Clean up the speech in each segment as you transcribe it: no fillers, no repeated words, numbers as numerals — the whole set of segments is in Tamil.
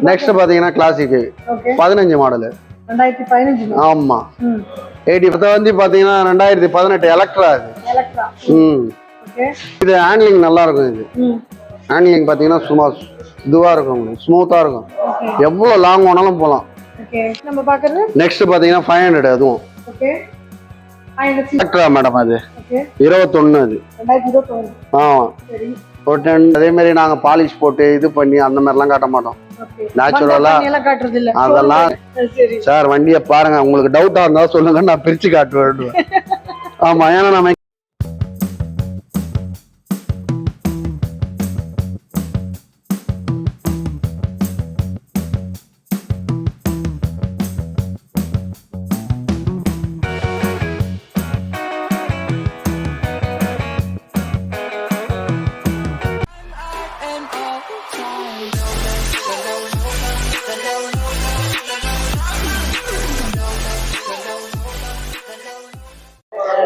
நெக்ஸ்ட் பாத்தீங்கன்னா கிளாசிக் 15 மாடல் 2015 ஆமா 80 வந்து பாத்தீங்கன்னா 2018 எலக்ட்ரா இது ஹேண்ட்லிங் நல்லா இருக்கும். இது ஹேண்ட்லிங் பாத்தீங்கன்னா சும்மா இதுவா இருக்கும், ஸ்மூத்தா இருக்கும், எவ்வளவு லாங் போனாலும் போலாம். நம்ம பாக்குறது நெக்ஸ்ட் பாத்தீங்கன்னா 500 அதுவும் எலக்ட்ரா மேடம். அது 21 அது 2021 ஆமா. அதே மாதிரி நாங்க பாலிஷ் போட்டு இது பண்ணி அந்த மாதிரிலாம் காட்ட மாட்டோம். நேச்சுரலா அதெல்லாம். சார் வண்டியை பாருங்க, உங்களுக்கு டவுட்டா இருந்தா சொல்லுங்க, நான் பிரிச்சு காட்டுவேன். ஆமா, ஏன்னா நம்ம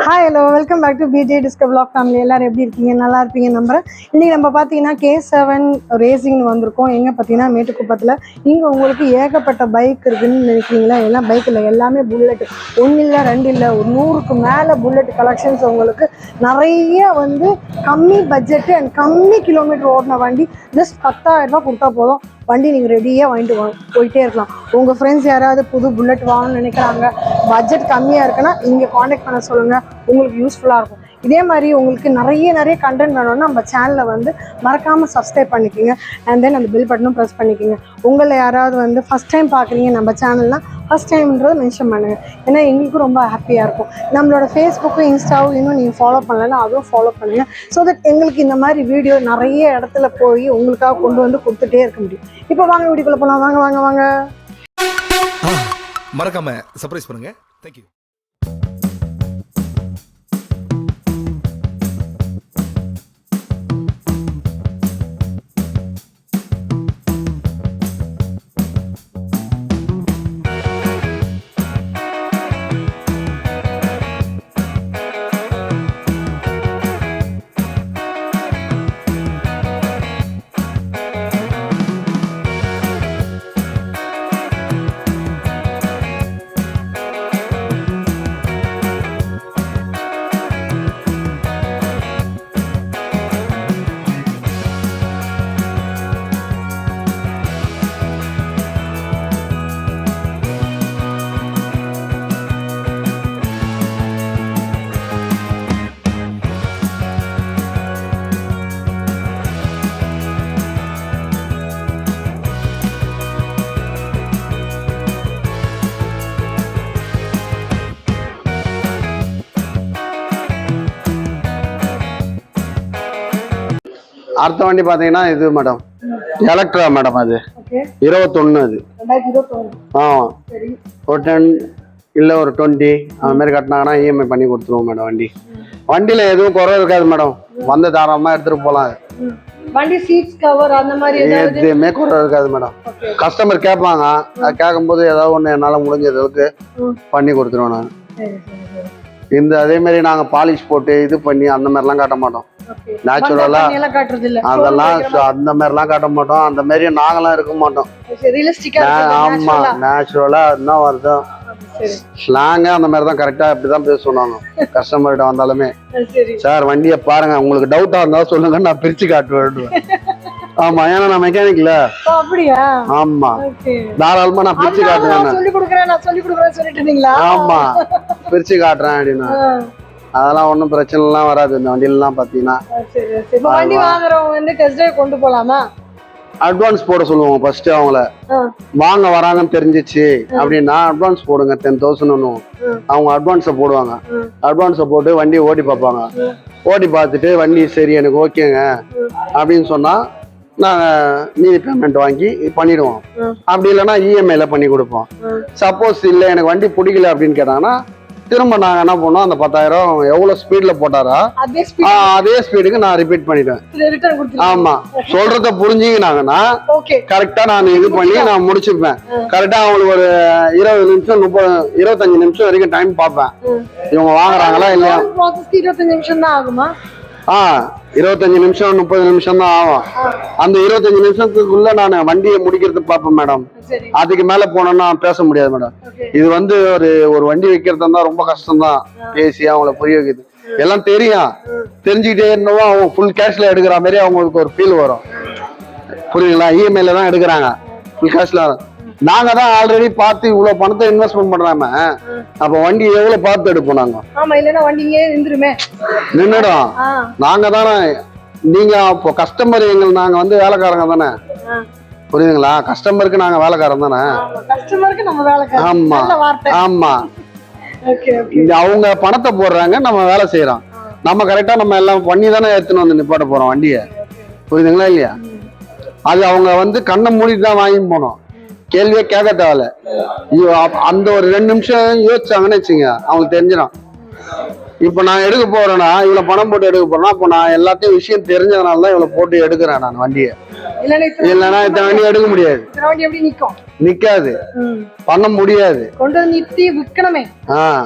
hi hello welcome back to PJ discover vlog family. எல்லாரும் எப்படி இருக்கீங்க? நல்லா இருப்பீங்க நம்புறேன். இன்னைக்கு நம்ம பார்த்தீங்கன்னா K7 ரேசிங்னு வந்திருக்கோம். எங்கே பார்த்தீங்கன்னா மேட்டுக்குப்பத்தில். இங்கே உங்களுக்கு ஏகப்பட்ட பைக் இருக்குதுன்னு நினைக்கிறீங்களா? எல்லாம் பைக் இல்லை, எல்லாமே புல்லட். 1 இல்லை 2 இல்லை, ஒரு 100க்கு மேலே புல்லட் கலெக்ஷன்ஸ் உங்களுக்கு நிறைய வந்து கம்மி பட்ஜெட்டு அண்ட் கம்மி கிலோமீட்டர் ஓடின வண்டி. ஜஸ்ட் 10,000 ரூபா கொடுத்தா போதும், வண்டி நீங்கள் ரெடியாக வாங்கிட்டு போயிட்டே இருக்கலாம். உங்கள் ஃப்ரெண்ட்ஸ் யாராவது புது புல்லட் வாங்கணும்னு நினைக்கிறாங்க, பட்ஜெட் கம்மியாக இருக்குன்னா இங்கே காண்டாக்ட் பண்ண சொல்லுங்கள், உங்களுக்கு யூஸ்ஃபுல்லாக இருக்கும். இதே மாதிரி உங்களுக்கு நிறைய கண்டென்ட் வேணும்னா நம்ம சேனலில் வந்து மறக்காமல் சப்ஸ்கிரைப் பண்ணிக்கோங்க. அண்ட் தென் அந்த பெல் பட்டனும் ப்ரெஸ் பண்ணிக்கோங்க. உங்களை யாராவது வந்து ஃபஸ்ட் டைம் பார்க்குறீங்க நம்ம சேனல்னால் ஃபஸ்ட் டைம்ன்றதை மென்ஷன் பண்ணுங்கள், ஏன்னா எங்களுக்கும் ரொம்ப ஹாப்பியாக இருக்கும். நம்மளோட ஃபேஸ்புக்கும் இன்ஸ்டாவும் இன்னும் நீங்கள் ஃபாலோ பண்ணலைன்னா அதுவும் ஃபாலோ பண்ணுங்கள். ஸோ தட் எங்களுக்கு இந்த மாதிரி வீடியோ நிறைய இடத்துல போய் உங்களுக்காக கொண்டு வந்து கொடுத்துட்டே இருக்க முடியும். இப்போ வாங்க வீடியோக்குள்ளே போகலாம். வாங்க வாங்க வாங்க. மறக்காம சர்ப்ரைஸ் பண்ணுங்க. தேங்க்யூ. அடுத்த வண்டி பாத்தீங்கன்னா இது மேடம் எலக்ட்ரா மேடம். அது 21 அது ஆமா. ஒரு 10 இல்ல ஒரு 20 அந்த மாதிரி கட்டினாங்கன்னா இஎம்ஐ பண்ணி கொடுத்துருவோம் மேடம். வண்டியில எதுவும் குறை இருக்காது மேடம், வந்து தாராளமா எடுத்துட்டு போலாம். வண்டி சீட்ஸ் கவர் அந்த மாதிரி எதுவுமே குறை இருக்காது மேடம். கஸ்டமர் கேட்பாங்க, கேட்கும்போது ஏதாவது ஒண்ணு என்னால முடிஞ்ச அளவுக்கு பண்ணி கொடுத்துருவோம் நான். இந்த அதே மாதிரி நாங்க பாலிஷ் போட்டு இது பண்ணி அந்த மாதிரிலாம் காட்ட மாட்டோம். நேச்சுரலா அதெல்லாம் அந்த மாதிரிலாம் காட்ட மாட்டோம். அந்த மாதிரி நாங்களாம் இருக்க மாட்டோம். ஆமா, நேச்சுரலா அதுதான் வருது. ஸ்லாங்க அந்த மாதிரி தான் கரெக்டா இப்படிதான் பேசுவோம் நாங்க கஸ்டமர்கிட்ட வந்தாலுமே. சார் வண்டியை பாருங்க, உங்களுக்கு டவுட்டா இருந்தா சொல்லுங்க, நான் பிரிச்சு காட்டுவேன். ஆமா, ஏன்னா நான் மெக்கானிக்ல. அப்படியா? ஆமா, தாராளமா நான் பிரிச்சு காட்டுவேன். ஆமா, பிரிச்சு காட்டுறேன் அப்படின்னா அதெல்லாம் ஒன்றும் பிரச்சனை எல்லாம் வராது. இந்த வண்டியிலாம் பாத்தீங்கன்னா வண்டி வாங்குறவங்க வந்து டெஸ்ட் டிரைவ் கொண்டு போலாமா? அட்வான்ஸ் போட சொல்லுவோம் ஃபர்ஸ்ட். அவங்கள வாங்க வராங்கன்னு தெரிஞ்சிச்சு அப்படின்னா அட்வான்ஸ் போடுங்க 10,000 அவங்க அட்வான்ஸை போடுவாங்க. அட்வான்ஸை போட்டு வண்டியை ஓட்டி பார்ப்பாங்க. ஓட்டி பார்த்துட்டு வண்டி சரி எனக்கு ஓகேங்க அப்படின்னு சொன்னா நாங்கள் மீதி பேமெண்ட் வாங்கி பண்ணிடுவோம். அப்படி இல்லைன்னா இஎம்ஐல பண்ணி கொடுப்போம். சப்போஸ் இல்லை எனக்கு வண்டி பிடிக்கல அப்படின்னு கேட்டாங்கன்னா திரும்ப நாங்க என்ன பண்ணோம், அந்த 10,000 எவ்வளவு ஸ்பீட்ல போட்டாரா அதே ஸ்பீடுக்கு நான் ரிப்பீட் பண்ணிடுவேன். ஆமா, சொல்றத புரிஞ்சுக்கினாங்கன்னா கரெக்டா நான் இது பண்ணி நான் முடிச்சுப்பேன். கரெக்டா அவங்களுக்கு ஒரு 20 நிமிஷம் 25 நிமிஷம் வரைக்கும் டைம் பார்ப்பேன், இவங்க வாங்குறாங்களா இல்லையா. 25 நிமிஷம் தான் ஆகுமா? 25 நிமிஷம் 30 நிமிஷம் தான் ஆகும். அந்த 25 நிமிஷத்துக்குள்ள நான் வண்டியை முடிக்கிறது பார்ப்பேன் மேடம். சரி. அதுக்கு மேல போனோம்னா பேச முடியாது மேடம். இது வந்து ஒரு வண்டி வைக்கிறது தான் ரொம்ப கஷ்டம் தான். பேசி அவங்கள புரிய வைக்குது எல்லாம் தெரியும். தெரிஞ்சுக்கிட்டே இருந்தோம் அவங்க ஃபுல் கேஷ்ல எடுக்கிற மாதிரி அவங்களுக்கு ஒரு ஃபீல் வரும். புரியுதுங்களா? இஎம்ஐல தான் எடுக்கிறாங்க, ஃபுல் கேஷ்ல. நாங்க தான் ஆல்ரெடி பார்த்து இவ்வளவு பணத்தை இன்வெஸ்ட்மெண்ட் பண்றாம அப்ப வண்டி எவ்வளவு பார்த்து எடுப்போம் நாங்க. ஆமா, இல்லன்னா வண்டி இங்கே நின்றுமே. நின்னுடும். நாங்க தானே நீங்க அப்போ கஸ்டமர் நாங்க வந்து வேலைக்காரங்க தானே. புரியுதுங்களா? கஸ்டமருக்கு நாங்க வேலைக்காரன் தானே. கஸ்டமருக்கு நம்ம வேலைக்காரன். ஆமா ஆமா. அவங்க பணத்தை போடுறாங்க, நம்ம வேலை செய்யறோம். நம்ம கரெக்டா நம்ம எல்லாம் பண்ணி தானே எடுத்துன்னு வந்து நிப்பாட்ட போறோம் வண்டியை. புரியுதுங்களா இல்லையா? அது அவங்க வந்து கண்ணை மூடிட்டு தான் வாங்கி போனோம், கேள்வியே கேட்க தேவையில்ல. அந்த ஒரு 2 நிமிஷம் யோசிச்சாங்கன்னு வச்சுங்க அவங்களுக்கு தெரிஞ்சிடும். இப்ப நான் எடுக்க போறேன்னா இவ்வளவு பணம் போட்டு எடுக்க போறேன்னா அப்ப நான் எல்லாத்தையும் விஷயம் தெரிஞ்சதுனால தான் இவ்வளவு போட்டு எடுக்கிறேன் நான் வண்டியை. இல்லைன்னா இத்தனை வண்டி எடுக்க முடியாது, நிக்காது, பண்ண முடியாது. கொண்டு வந்து நிறுத்தி விற்கணுமே,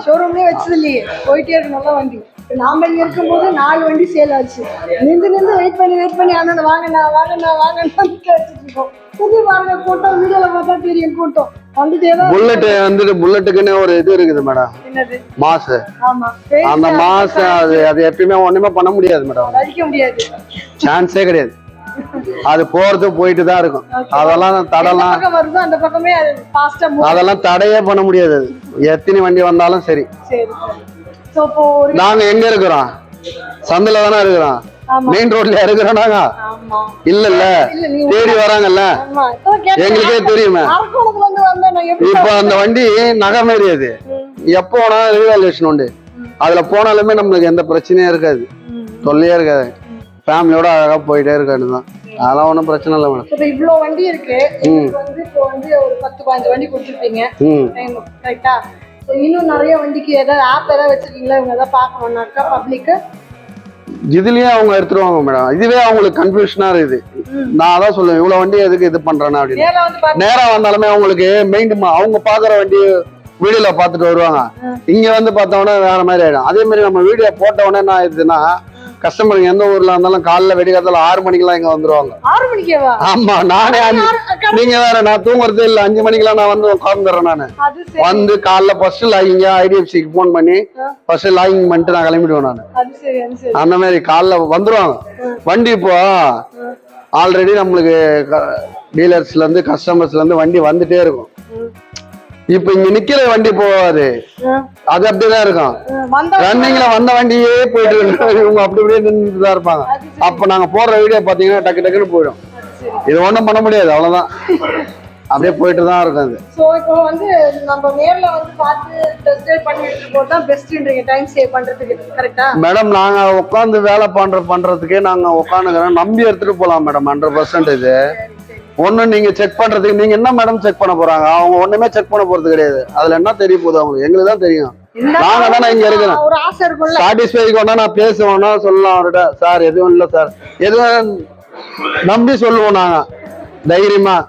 ஷோரூம்லயே வச்சது இல்லையே, போயிட்டே இருக்கு நல்ல வண்டி. நாம இங்க இருக்கும்போது 4 வண்டி சேல் ஆச்சு. நின்று வெயிட் பண்ணி அண்ணன் வாங்கண்ணா வச்சுட்டு இருக்கோம். கூட்டம் வீடியோல பார்த்தா தெரியும், கூட்டம் புல்லட் வந்துட்டு புல்லட்டுக்குன்னு ஒரு இது இருக்குது மேடம், மாசு. அந்த மாசம் அது எப்பயுமே ஒண்ணுமே பண்ண முடியாது மேடம், அழிக்க முடியாது, சான்ஸே கிடையாது. அது போறது போயிட்டு தான் இருக்கும். அதெல்லாம் தடலாம் வருது அந்த பக்கமே அதெல்லாம் தடையே பண்ண முடியாது. எத்தனை வண்டி வந்தாலும் சரி. நாங்க எங்க இருக்கிறோம்? சந்தில தானே இருக்கிறோம், மெயின் ரோட்ல இருக்கிறோம் நாங்க. இல்ல தேடி வராங்கல்ல, எங்களுக்கே தெரியுமே. இப்ப அந்த வண்டி நகை மாரி, அது எப்போ வேணா ரீவாலுவேஷன் உண்டு. அதுல போனாலுமே நம்மளுக்கு எந்த பிரச்சனையும் இருக்காது, தொல்லையே இருக்காது. ஃபேமிலியோட அழகா போயிட்டே இருக்காதுதான், அதெல்லாம் ஒன்றும் பிரச்சனை இல்லை மேடம். இவ்வளோ வண்டி இருக்கு, இப்போ வந்து ஒரு 10-15 வண்டி கொடுத்துருப்பீங்க கரெக்டா? இன்னும் நிறைய வண்டிக்கு ஏதாவது ஆப் ஏதாவது வச்சிருக்கீங்களா? இவங்க ஏதாவது பார்க்கணும்னாக்கா பப்ளிக்கு இதுலயே அவங்க எடுத்துருவாங்க மேடம். இதுவே அவங்களுக்கு கன்ஃபியூஷனா இருக்குது. நான் அதான் சொல்லுவேன், இவ்வளவு வண்டி எதுக்கு இது பண்றேன்னா அப்படின்னு. நேரா வந்தாலுமே அவங்களுக்கு மெயின் அவங்க பாக்குற வண்டி வீடியோல பாத்துட்டு வருவாங்க, இங்க வந்து பார்த்தோன்னா வேற மாதிரி ஆயிடும். அதே மாதிரி நம்ம வீடியோ போட்ட உடனே என்ன ஆயிடுதுன்னா, கஸ்டமருக்கு எந்த ஊர்ல இருந்தாலும் காலைல வெடிக்காலத்துல 6 மணிக்கெல்லாம் இங்க வந்துருவாங்க. 6 மணிக்கேவா? ஆமா, நானே நீங்க வேற, நான் தூங்குறது இல்ல, 5 மணிக்கெல்லாம் நான் வந்து உட்காந்துறேன். நானு வந்து காலைல ஃபர்ஸ்ட் லாகிங்க ஐடிஎஃப்சிக்கு போன் பண்ணி ஃபர்ஸ்ட் லாகிங் பண்ணிட்டு நான் கிளம்பிடுவேன். நானு அந்த மாதிரி காலைல வந்துருவாங்க. வண்டி இப்போ ஆல்ரெடி நம்மளுக்கு டீலர்ஸ்ல இருந்து கஸ்டமர்ஸ்ல இருந்து வண்டி வந்துட்டே இருக்கும். இப்ப இங்க நிக்கிற வண்டி போவாது, அது அப்படிதான் இருக்கும். ரன்னிங்ல வந்த வண்டியே போயிட்டு இவங்க அப்படி அப்படியே நின்றுட்டு தான் இருப்பாங்க. அப்ப நாங்க போடுற வீடியோ பாத்தீங்கன்னா டக்கு டக்குன்னு போயிடும். இது ஒண்ணும் பண்ண முடியாது, அவ்வளவுதான், அப்படியே போயிட்டு தான் இருக்கும். அது சோ இப்போ வந்து நம்ம நேர்ல வந்து பார்த்து டெஸ்ட் ட்ரைவ் பண்ணிட்டு போறதா பெஸ்ட்ன்றீங்க, டைம் சேவ் பண்றதுக்கு. கரெக்ட்டா மேடம்? நாங்க உட்கார்ந்து வேலை பண்றதுக்கே நாங்க உட்காந்துக்கிறோம், நம்பி எடுத்துட்டு போலாம் மேடம். 100% இது ஒண்ணு நீங்க செக் பண்றதுக்கு நீங்க என்ன மேடம் செக் பண்ண போறாங்க? அவங்க ஒண்ணுமே செக் பண்ண போறது கிடையாது. அதுல என்ன தெரிய போகுது அவங்களுக்கு? எங்களுக்கு தான் தெரியும். நாங்க தானே இங்க இருக்கிறோம். சாட்டிஸ்ஃபைக்கு ஒன்னா நான் பேசுவோம்னா சொல்லலாம் அவர்கிட்ட, சார் எதுவும் இல்லை சார், எதுவும் நம்பி சொல்லுவோம் நாங்க தைரியமா.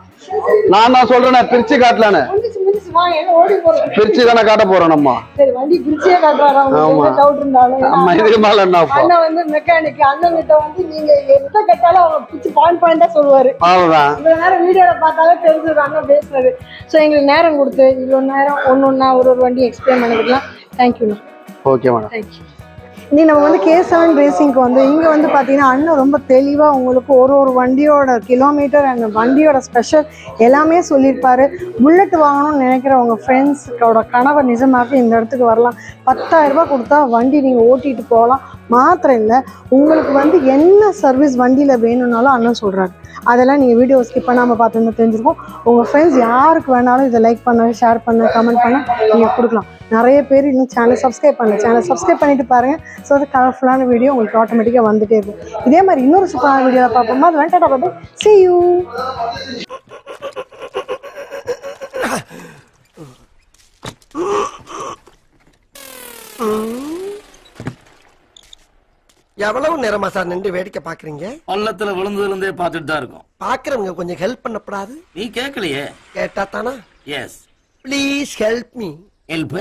நான் தான் சொல்றேன், பிரிச்சு காட்டலான்னு. பிரிச்சு தானே காட்ட போறோம் நம்ம. வண்டி பிரிச்சே காட்டுறாங்க. டவுட் இருந்தாலும் ஆமா, இதுக்கு மேல என்ன அண்ணா வந்து மெக்கானிக், அண்ணன் கிட்ட வந்து நீங்க எந்த கேட்டாலும் அவங்க பிரிச்சு பாயிண்டா சொல்லுவாரு. அவ்வளவுதான். இவ்வளவு நேரம் வீடியோல பார்த்தாலே தெரிஞ்சது அண்ணன் பேசுறது. ஸோ எங்களுக்கு நேரம் கொடுத்து இவ்வளவு நேரம் ஒன்னொன்னா ஒரு வண்டி எக்ஸ்பிளைன் பண்ணிக்கலாம். தேங்க்யூண்ணா. Okay madam, thank you. நீ நம்ம வந்து K7 ரேசிங்க்கு வந்து இங்கே வந்து பார்த்தீங்கன்னா அண்ணன் ரொம்ப தெளிவாக உங்களுக்கு ஒரு வண்டியோட கிலோமீட்டர் அந்த வண்டியோட ஸ்பெஷல் எல்லாமே சொல்லியிருப்பாரு. புல்லட் வாங்கணும்னு நினைக்கிற உங்கள் ஃப்ரெண்ட்ஸோட கனவை நிஜமாக்கி இந்த இடத்துக்கு வரலாம். 10,000 ரூபாய் கொடுத்தா வண்டி நீங்கள் ஓட்டிகிட்டு போகலாம். மாத்திரம் இல்லை, உங்களுக்கு வந்து என்ன சர்வீஸ் வண்டியில் வேணும்னாலும் அண்ணன் சொல்கிறாரு. அதெல்லாம் நீங்கள் வீடியோ ஸ்கிப் பண்ணாமல் பார்த்துருந்து தெரிஞ்சிருக்கும். உங்கள் ஃப்ரெண்ட்ஸ் யாருக்கு வேணாலும் இதை லைக் பண்ண, ஷேர் பண்ண, கமெண்ட் பண்ண நீங்கள் கொடுக்கலாம். நிறைய பேர் இன்னும் சேனல் சப்ஸ்கிரைப் பண்ணிட்டு பாருங்கள். ஸோ அது கலர்ஃபுல்லான வீடியோ உங்களுக்கு ஆட்டோமேட்டிக்காக வந்துகிட்டே இருக்கும். இதே மாதிரி இன்னொரு சூப்பரான வீடியோவில் பார்ப்போமா? அது வேண்டாம் பார்த்து see you. எவ்வளவு நேரமா சார் நின்று வேடிக்கை பாக்குறீங்க? பள்ளத்துல விழுந்ததுல இருந்தே பாத்துட்டு தான் இருக்கோம். பாக்குறவங்க கொஞ்சம் ஹெல்ப் பண்ணப்படாது? நீ கேட்கலையே. கேட்டா தானா? Yes, please help me. Help